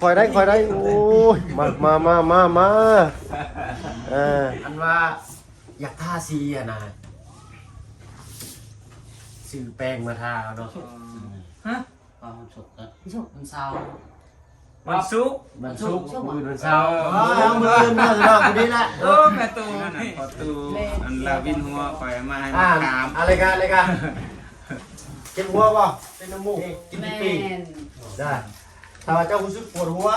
คอยได้โอ้ยมาอันว่าอยากทาสีอ่ะนะซื้อแป้งมาทาเนาะฮะความสุขอะมันเศร้า วันศุกร์ มันชุกมือมันเช้าเอามือเนาะเนาะคนนี้แหละ แม่ตูนี่พอตูอันลาวินหัวคอยมาให้กาม อะไรกันกินหัวป่ะเป็นน้ำมูกกินปีได้ถ้าเจ้ารู้สึกปวดหัว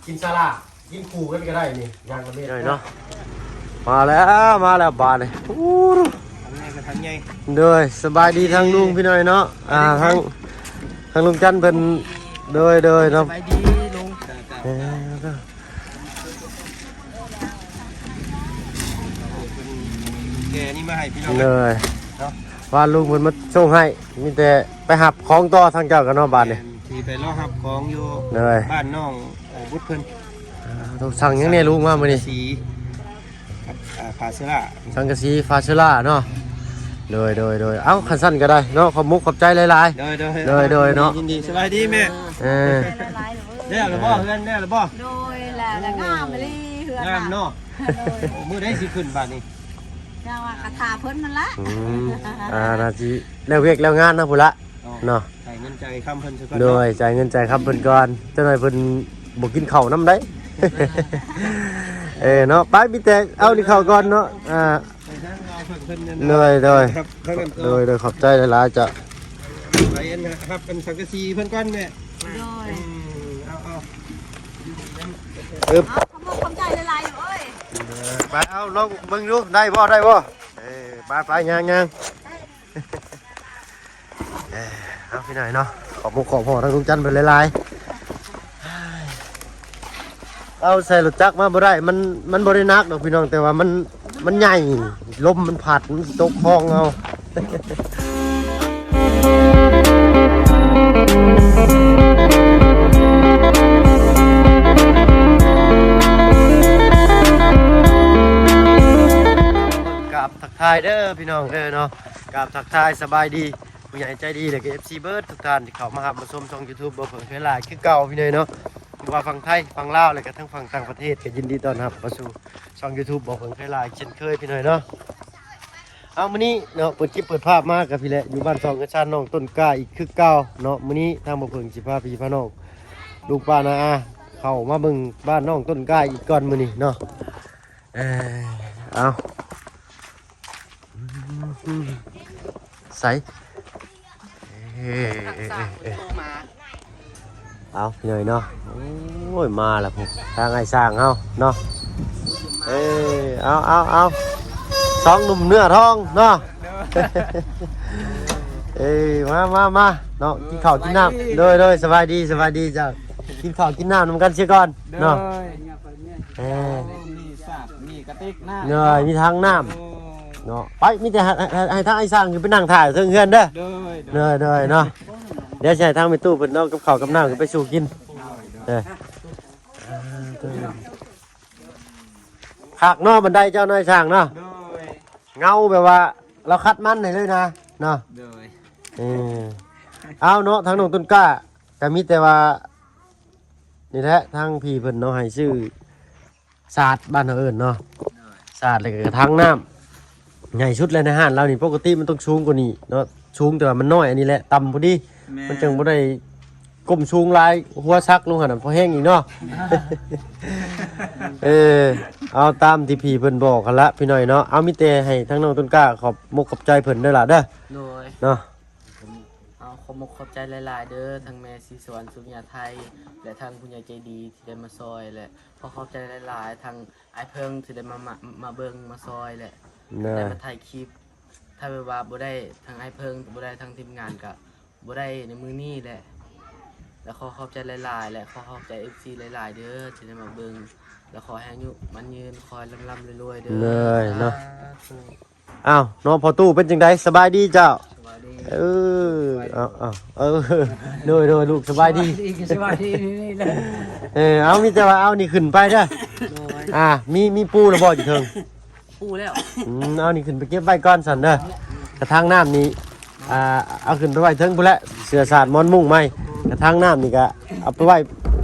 กินซาลากินคู่กันก็ได้นี่อย่างละเม็ดเนาะมาแล้วบาดเลยเด้อสบายดีทางลุงพี่หน่อยเนาะทางลุงจันเป็นเด้อเนาะสบายดีลุงแกนี่มาให้พี่น้อง เลยว่าลุงมันมาส่งให้มีแต่ไปหับของต่อทางเจ้ากันเนาะบาดนี่ ที่ไปรอหับของอยู่ เลย บ้านน้องบุตรเพิ่น ต้องสั่งยังเนี่ยลุงมามื้อนี้ สีผาเสล่า สังกะสีฟาเชล่าเนาะโดยเอ้าคันสั้นก็ได้เนาะขอบมุกขอบใจหลายๆโดยเนาะ ยินดีสบายดีแม่เนี่ยหรือบ่เฮือนเนี่ยหรือบ่ โดยแล้วงามเลยเฮือน งามเนาะมื้อได้สิขึ้นบาดนี้ เจ้าว่ากระถาเพิ่นมันละ นาทีแล้วเวียกแล้วงานนะพุ่นละเนาะ ใส่เงินใจค้ำเพิ่นซะก่อน โดยจ่ายเงินจ่ายครับเพิ่นก่อนเจ้าหน่อยเพิ่นบ่กินข้าวนำได้เนาะไปมีแต่เอานี่ข้าวก่อนเนาะโดยขอบใจหลายๆจ้ะ ไปเอ็นนะครับเป็นสังกะสีเพิ่นก่อนแม่ โดย เอา เอาคำใจละลายอยู่เอ้ย ไปเอาลองเบิ่งดูได้บ่ไปย่างเอาพี่หน่อยเนาะขอบมุกขอบพ่อทางลุงจันทร์เพิ่นหลายๆเอาใส่รถจักรมาบ่ได้มันบ่ได้หนักดอกพี่น้องแต่ว่ามันใหญ่ลมมันพัดมันตกคลองเอากับทักทายเด้อพี่น้องเนาะกับทักทายสบายดีผู้ใหญ่ใจดีแล้วก็ FC เบิร์ดทุกท่านที่เข้ามาหับมาชมช่อง YouTube บ่เพิ่งเคยหลายคือเก่าพี่เนาะว่าฝั่งไทยฝั่งลาวแล้วก็ทั้งฝั่งต่างประเทศก็ยินดีต้อนรับมาสู่ช่อง YouTube บ่เพิ่งเคยหลายเช่นเคยพี่เนาะเอามื้อนี้เนาะเปิดคลิปเปิดภาพมากับพี่แหละอยู่บ้านซองกระชานน้องต้นกล้าอีกคือเก่าเนาะมื้อนี้ทางบ่เพิ่งสิพาพี่พาน้องลูกป้านาอาเข้ามาเบิ่งบ้านน้องต้นกล้าอีกก่อนมื้อนี้เนาะเอาใส่เอาพี่หน่อยเนาะโอ้ยมาแล้วผมทางไอ้สร้างเอาเนาะเอาสองหนุ่มเนื้อทองเนาะมาเนาะกินข้าวกินน้ำโดยสบายดีจ้ะกินข้าวกินน้ำนำกันเสียก่อนเนาะมีสาดมีกระติกน้ำ เนาะมีทางน้ำเนาะไปมีแต่ให้ทางไอ้สร้างคือไปนั่งถ่ายเพื่อนเด้อเนาะเดี๋ยวใช้ทางไปตู้เพิ่นเนาะกับข้าวกับน้ำไปสู่กินหักเนาะบันไดเจ้าน้อยช่างเนาะเงาแบบว่าเราคัดมันให้เลยนะเนาะเอาเนาะทางน้องต้นกล้าแต่มีแต่ว่านี่แหละทางพี่เพิ่นเนาะให้ชื่อศาสตร์บ้านเฮาเอิ้นเนาะศาสตร์แล้วก็ทางน้ำใหญ่ชุดเลยในห้างเรานี่ปกติมันต้องสูงกว่านี้เนาะสูงแต่ว่ามันน้อยอันนี้แหละต่ำพอดีมันจึงบ่ได้ก้มสูงลายหัวซักลงหั่นน่ะพอแห้งอีกเนาะ เอาตามที่พี่เพิ่นบอกกันละพี่หน่อยเนาะเอามีแต่ให้ทั้งน้องต้นกล้าขอบมุกขอบใจเพิ่นเด้อล่ะเด้อ โดย เนาะ เอาขอบขอบใจหลายๆเด้อทั้งแม่ศรีสวรรค์สุญญาไทยและทางผู้ใหญ่ใจดีที่ได้มาซอยและขอขอบใจหลายๆทางไอ้เพิ่งที่ได้มาเบิ่งมาซอยและได้มาถ่ายคลิปถ้าว่าบ่ได้ทางไอ้เพิ่งบ่ได้ทางทีมงานก็บ่ได้ในมือนี้แหละแล้วขอขอบใจหลายๆและขอขอบใจ FC หลายๆเด้อที่ได้มาเบิ่งแล้วขอให้อายุมันยืนคอยร่ำๆรวยๆเด้อ เลยเนาะอ้าวน้องพอตู้เป็นจังไดสบายดีเจ้าโดยลูกสบายดีนี่แหละเอามีแต่ว่าเอานี่ขึ้นไปเด้อมีปูระบ่อยู่เทิง ปูแล้ว เอานี่ขึ้นไปเก็บไว้ก่อนสั่นเด้อกระทางน้ำนี้เอาขึ้นไปไว้เทิงพุ่นละเสือสาดมอนมุ่งไหมกระทางน้ำนี่ก็เอาไปไว้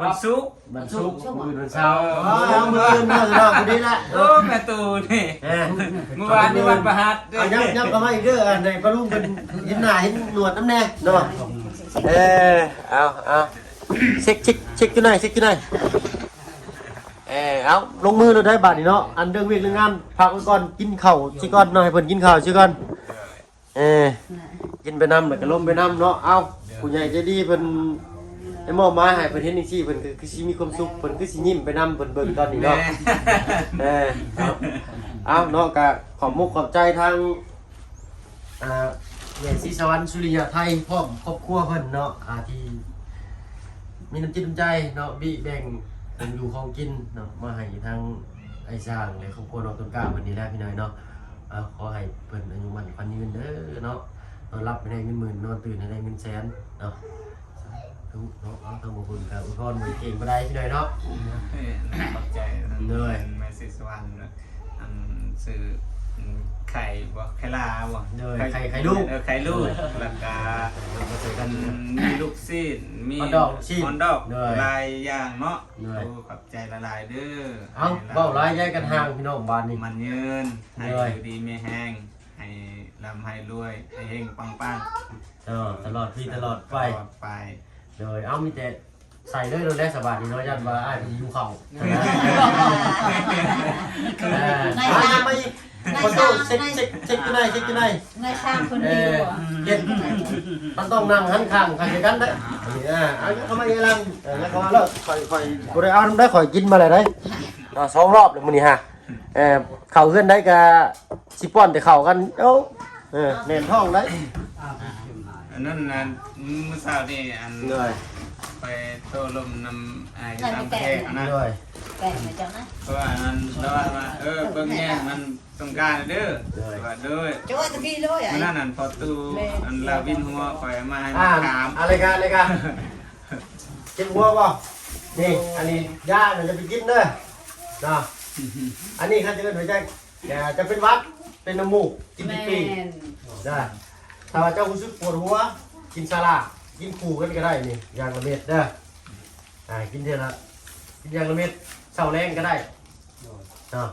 วันศุกร์ มันสุกร์มื้อวันเสาร์เอามื้ออื่นเนาะเนาะคนนี้ละ โอ้แม่ตูนี่ เออ เมื่อวานนี่วันประหัส เอายับเข้ามาอีกเด้ออันใดปลาลุงเป็นเห็นหน้าเห็นหนวดน้ำแน่เนาะเอาเช็คอยู่ไหนเอาลงมือเราได้บาทนี่เนาะอันเรื่องเวียกเรื่องงานพักไว้ก่อนกินข้าวสิก่อนเนาะให้เพิ่นกินข้าวสิก่อนกินไปน้ำแล้วก็ล้มไปน้ำเนาะเอาผู้ใหญ่ใจดีเพิ่นให้มอบหมายให้เพิ่นเฮ็ดจังซี่เพิ่นคือสิมีความสุขเพิ่นคือสิยิ้มไปน้ำเพิ่นเบิ่งตอนนี้เนาะเอาเนาะก็ขอบมุกขอบใจทางแม่ศรีสวรรค์สุริยะไทยพร้อมครอบครัวเพิ่นเนาะที่มีน้ำจิตน้ำใจเนาะบิแบ่งเป็นอยู่ของกินเนาะมาให้ทางไอ้สร้างและครอบครัวน้องต้นกล้าเพิ่นนี่แหละพี่น้อยเนาะขอให้เพิ่นอายุมั่นขวัญยืนเด้อเนาะนอนรับไปได้เงินหมื่นนอนตื่นให้ได้เงินแสนเนาะทุกเนาะเอาทั้งหมดคุณกับอุปกรณ์มือเก่งบ่ได้พี่น้อยเนาะ ขอบใจ เหนื่อย แม่สิสวรรค์อันซื้อไข่บ่ไข่ลาบ่ ไข่ลูก ไข่ลูกแล้วก็มีลูกซีนมี ฮอนดอกชีส ฮอนดอก เหนื่อย หลายอย่างเนาะ เหนื่อย โอ้ขอบใจละลายเด้อ เอาเบ้าร้ายแยกกันห่างพี่น้องบ้านนี่ มันยืนให้ เหนื่อย อยู่ดีมีแห้งให้ร่ำให้รวยให้เฮงปัง ตลอดพี่ตลอด ๆ ไป ตลอดไป เลยเอามีแต่ใส่เลยเราได้สบายดีเนาะยันว่าอ้ายไปอยู่เขามาไม่คนโตเช็คกันไหนนายช่างคน เอ ดี อ ว่ะ เฮ็ดมันต้องนั่งหันข้างกันได้เอาเข้ามาเอลังแล้วก็มาแล้วค่อยบ่ได้เอาได้ค่อยกินมาเลยได้2 รอบแล้วมื้อนี้ฮะเข้าเฮือนได้ก็สิป้อนแต่เข้ากันเอ้าแน่นท้องได้ อันนั้นนะเมื่อเช้านี่อัน เหนื่อย ไปโต้ลมนำอยู่ต่างประเทศนะ เหนื่อย แต่ไม่จังนะ เพราะว่าอันนั้นแล้วว่าเบิ่งแย่งมันต้องการเด้อว่าเด้อ จะว่าตะกี้เลยอ่ะ เมื่อนั้นอันพอตู้อันลาวินหัวคอยมาให้ อ่า ถาม อะไรกันกินหัวป่ะนี่อันนี้ย่าเราจะไปกินเด้อนะอันนี้เขาจะเป็นหัวใจจะเป็นวัดเป็นน้ำมูกกิน แม่ ปีได้ถ้าว่าเจ้ารู้สึกปวดหัวกินซาลากินคู่กันก็ได้นี่อย่างละเม็ดเด้อกินเท่าละกินอย่างละเม็ดเศร้าแรงก็ได้เนาะ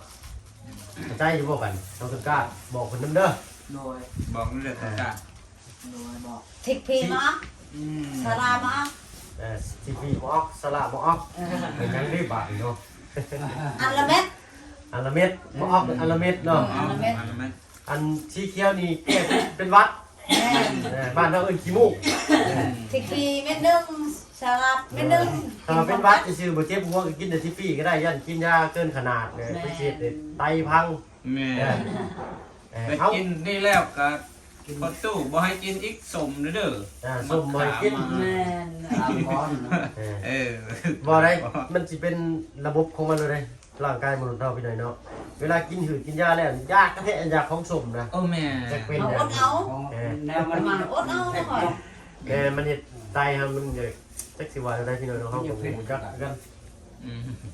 ใจอยู่บ่กันน้องต้นกล้าบอกคนน้ำเด้อ โดย บอกนี่แหละตา โดยบอก ทิกพีมาสารามา ซีพีบ่ออกสลาบ่ออกเป็นยังรีบบาทเนาะ อันละเม็ด อันละเม็ดบ่ออกเป็นอันละเม็ดเนาะ อันนั้นไหม อันสีเขียวนี่แก้เป็นวัดบ้านเราเอิ้นขี้มูก ทิกพีเม็ดนึงสลัดเม็ดนึง ถ้าเป็นวัดซื่อบ่เจ็บหัวก็กินแต่ทิฟฟี่ก็ได้ยันกินยาเกินขนาดเลยไปเสียดไตพัง แม่ ไป เอา กินนี่แล้วก็พอตู้บ่ให้กินอีกสมเด้อ ส้มบ่ให้กิน แม่น ตามก้อนเนาะ เออ บ่ได้มันสิเป็นระบบของมันเลยร่างกายมนุษย์เราพี่น้อยเนาะเวลากินหืดกินยาแล้วยากกระแทกยาของสมนะ โอ้แม่ จะเป็น เอา เนี่ย อดเอา แนวมัน มาอดเอาหน่อย มันเฮ็ดไตครับมันเด็กจักสิว่าได้พี่น้อยเนาะเฮาก็บ่รู้จักกัน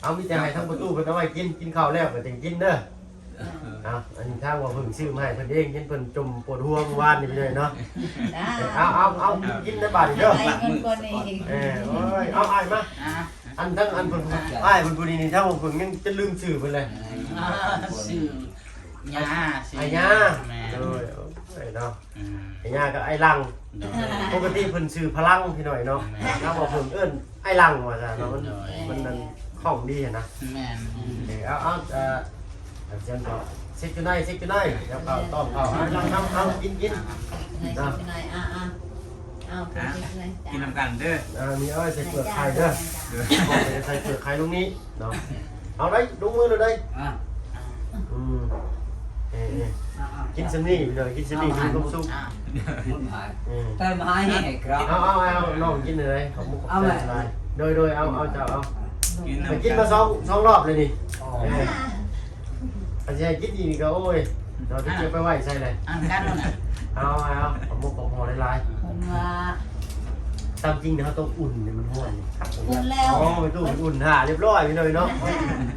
เอามีแต่ให้ทั้งประตูเพิ่นเอาไว้กินข้าวแล้วก็จึงกินเด้อเอาอันนี้ทางว่าเพิ่งซื้อมาให้เพิ่นเองเห็นเพิ่นจมปวดหัวเมื่อวานนี่พี่น้อยเนาะ เอากินในบาทนี่เด้อ ได้เงินกว่านี้ โอ้ยเอาอ้ายมาอันทั้งอันเพิ่นอ้ายเพิ่นผู้นี้นี่ถ้าผมเพิ่งยังจะลืมชื่อเพิ่นเลย สื่อยา ไอ้ย่าโอ้ยไอ้เนาะไอ้ย่ากับไอ้ลังปกติเพิ่นชื่อพลังพี่น้อยเนาะถ้าบอกเพิ่นเอิ้นไอ้ลังว่าซะเนาะมันนั่นของดีนะ แม่น เอาเชิญต่อเซ็กอยู่ไหนเดี๋ยวต้อมเอาเอากิน ไหนสิไหนเอา กินน้ำกันเด้อ มีเอาใส่เปลือกไข่เด้อใส่เปลือกไข่ตรงนี้เนาะเอาได้ดูมือเลยได้กินสนี่เลยกินสนี่มีความสุข แต่มาให้ครับ เอาน้องกินเลยขอบมุกขอบใจโดยเอาเจ้าเอา กินมาสองรอบเลยนี่อันนี้กินดีก็โอ้ยเราจะเก็บไปไว้ใช่เลย อันกันแล้วนะ เอาขอบมุกขอบหอลาย ผมว่า ตามจริงนะเขาต้องอุ่นเนี่ยมันห้วน อุ่นแล้ว อ๋อไม่ต้องอุ่นห่าเรียบร้อยพี่หน่อยเนาะ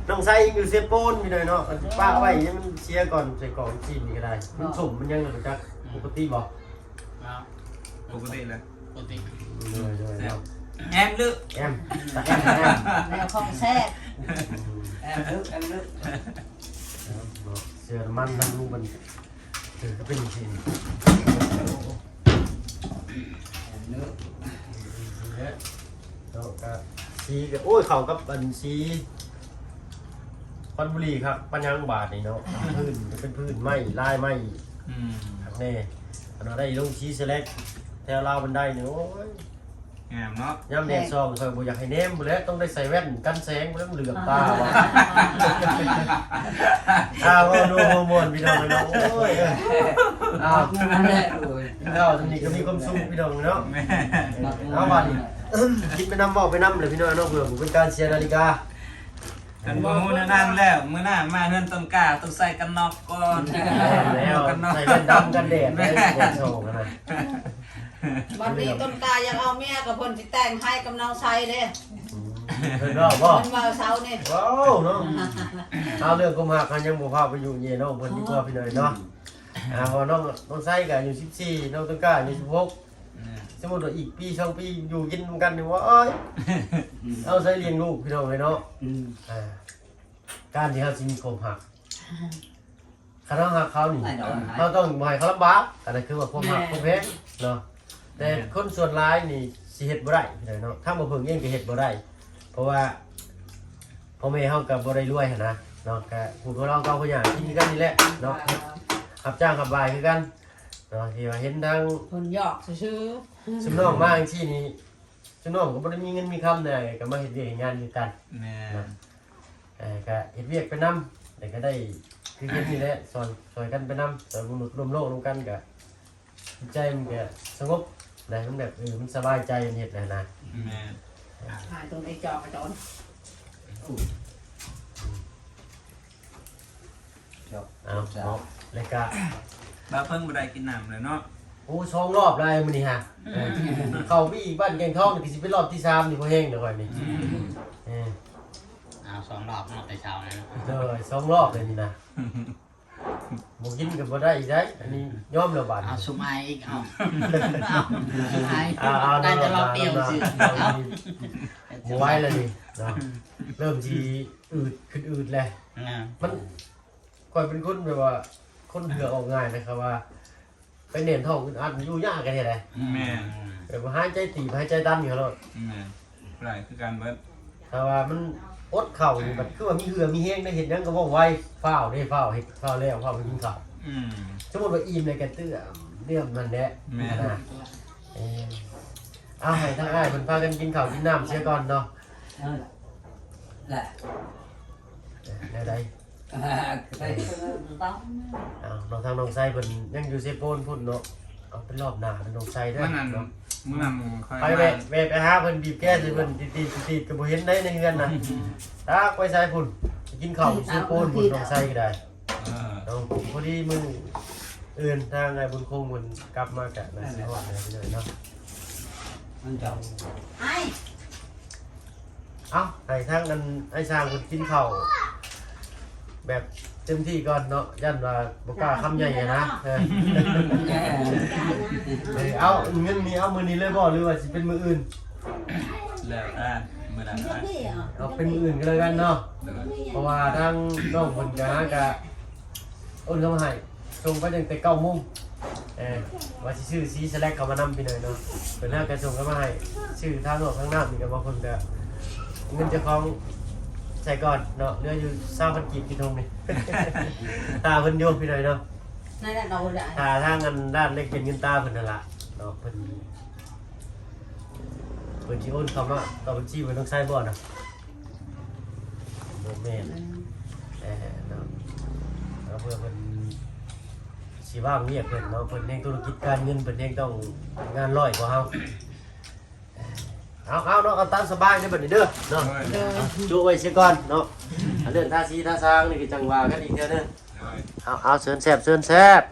ต้องใส่อยู่เซฟโปนพี่หน่อยเนาะป้าไว้ยังมันเชียร์ก่อนใส่กล่องชิมนี่ก็ได้มันสมมันยังเหมือนกันปกติบอก ปกติเลย ปกติ เลยเนาะ แอมลึก แอมตะแอมแอม แล้วของแซ่บ แอมลึกแอมลึก เสือมันทั้งลูกมันถือก็เป็นจริงแล้วก็สีก็โอ้ยเขากับอันสีปันบุรีครับปัญญังบาทนี่เนาะพื้นเป็นพื้นไม้ลายไม้ข้างในอันนั้นได้ลงชีสเล็กแถวลาวบันไดนี่โอ้ย งามเนาะ ย่ำแดดซองซอยบ่อยากให้เนมบ่แล้วต้องได้ใส่แว่นกันแสงบ่แล้วมันเหลือบตาว่ะว่าดูฮอร์โมนพี่น้องเนาะโอ้ยนั่นแหละโอ้ยเราตอนนี้ก็มีความสุขพี่น้องเนาะ แม่ เอาบัดนี้คิดไปนำเว้าไปนำเลยพี่น้องเนาะเพื่อเป็นการเสียนาฬิกา กันบ่ฮู้นั่นแล้วมื้อหน้ามาเฮือนต้นกล้าต้องใส่กันน็อกก่อน แล้วใส่แว่นดำกันแดดได้แดดโชว์กันนะ วันนี้ต้นตายังเอาเมียกับคนที่แต่งให้กับน้องชายเด้ เพิ่นว่าบ่ มันมาเช้านี่ ว้าวเนาะเอาเรื่องกุมภาพันธ์ยังบ่พาไปอยู่เย่น้องเพิ่นดีกว่าพี่น้อยเนาะพอน้องไส้ก็อายุ14น้องต้นกล้าอายุ16สมมุติว่าอีกปี2ปีอยู่กินกันนี่ว่าเอ้ยเอาใส่เลี้ยงลูกพี่น้องเลยเนาะการที่เฮาสิมีความหักคันเราหักเขานี่เราต้องบ่ให้เขาลำบากอันนั้นคือว่าความหักความแพงเนาะแต่คนส่วนหลายนี่สิเฮ็ดบ่ได้พี่น้อยเนาะถ้าบ่เพิ่งเองก็เฮ็ดบ่ได้เพราะว่าพ่อแม่เฮาก็บ่ได้รวยหั่นนะเนาะก็ผู้พวกเราเก่าผู้หยังกินกันนี่แหละเนาะรับจ้างรับบายคือกันเนาะที่ว่าเห็นทาง คนหยอกซื่อ ซุมน้องมาจังซี่นี่ซุมน้องก็บ่ได้มีเงินมีคำได้ก็มาเฮ็ดเวียกเฮ็ดงานคือกัน แม่ ก็เฮ็ดเวียกไปนำแต่ก็ได้คือเฮ็ดนี่แหละซอยกันไปนำซอยมนุษย์ร่วมโลกร่วมกันก็ใจมันก็สงบได้มันแบบมันสบายใจเฮ็ดได้นะ แม่ ๆหายตรงไอ้จอกไอ้จอน เอาเนาะแล้วก็ บ่เพิ่งบ่ได้กินน้ำเลยเนาะ โอ้ช่องรอบเลยมื้อนี้ฮะเข้าไปอีกบ้านแกงทองนี่สิเป็นรอบที่3นี่บ่แห้งเด้อค่อยนี่เอา2 รอบเนาะแต่เช้านะ 2รอบเลยนี่นะบ่กินก็บ่ได้อีกได้อันนี้ยอมแล้วบาด เอา นี้ สุมไออีกเอาสุมไอ เอา ได้แต่รอบเดียวสิเอา บ่ไหวแล้วนี่เนาะเริ่มสิอืดขึ้นอืดแล้วมันค่อยเป็นคนแบบว่าคนเหือออกง่ายนะครับว่าไปเน้นท้องอึดอัดอยู่ยากกันเฮ็ดได้ แม่ แบบว่าหายใจตีบหายใจดันอยู่แล้ว แม่หลายคือกันเบิด ถ้าว่ามันอดเข่านี่แบบคือว่ามีเหือมีแห้งได้เห็นหยังก็ว่องไวฟ้าวได้ฟ้าวเฮ็ดฟ้าวแล้วฟ้าวไปกินข้าวสมมุติว่าอิ่มเลยก็เตื้อเรื่องนั่นแหละ แม่ นะเอาให้ทั้งอ้ายเพิ่นพากันกินข้าวกินน้ำเสียก่อนเนาะ แหละ แนวใด ไปต้อง เอาน้องทางน้องไส้เพิ่นยังอยู่เซโปนพุ่นเนาะเอาเป็นรอบหน้าเป็นน้องไส้เด้อ มื้อนั้น เนาะ มื้อนั้นค่อย ไปแวะไปหาเพิ่นบีบแก้สิเพิ่นติดก็บ่เห็นได้ในเฮือนน่ะตากไปไสพุ่นไปกินข้าวอยู่เซโปนพุ่นน้องไส้ก็ได้ เอาพอดีมึงอื่นทางไงบุญคงมันกลับมากะนะสิฮอดเลยเนาะ มันจะ ไอ้ เอ้าให้ทางกันไอ้ช่างคนกินข้าวแบบเต็มที่ก่อนเนาะยันว่าบ่กล้าคำใหญ่นะเอาเงินนี้เอามื้อนี้เลยบ่หรือว่าสิเป็นมื้ออื่น แล้วมื้อนั้น เอาเป็นมื้ออื่นก็แล้วกันเนาะเพราะว่าทางน้องเพิ่นก็หากะโอนเข้ามาให้ส่งไปตั้งแต่9:00 นว่าสิซื้อสีสแลกเข้ามานำพี่หน่อยเนาะเพิ่นหากะส่งเข้ามาให้ชื่อทางนอกทางน้ำนี่ก็บ่เพิ่นก็เงินเจ้าของใส่ก่อนเนาะเหลืออยู่20,000กีบพี่ทงนี่ ตาเพิ่นโยมพี่หน่อยเนาะ นั่นแหละเราได้ ตาทางกันด้านเล็กเป็นเงินตาเพิ่นนั่นล่ะเนาะเพิ่นสิโอนเข้ามาต่อบัญชีเพิ่นต้องใช้บ่เนาะบ่แม่นเนาะแล้วเพื่อเพิ่นสิว่างเรียกเพิ่นเนาะเพิ่นเฮ็ดธุรกิจการเงินเพิ่นเฮ็ดต้องงานร้อยกว่าเฮาเอาเนาะเอาตามสบายเด้อบัดนี้เด้อเนาะจูไว้เสียก่อนเนาะเรื่องท่าสีท่าทางนี่ก็จังว่ากันอีกเทื่อนึงเอาเชิญแซ่บ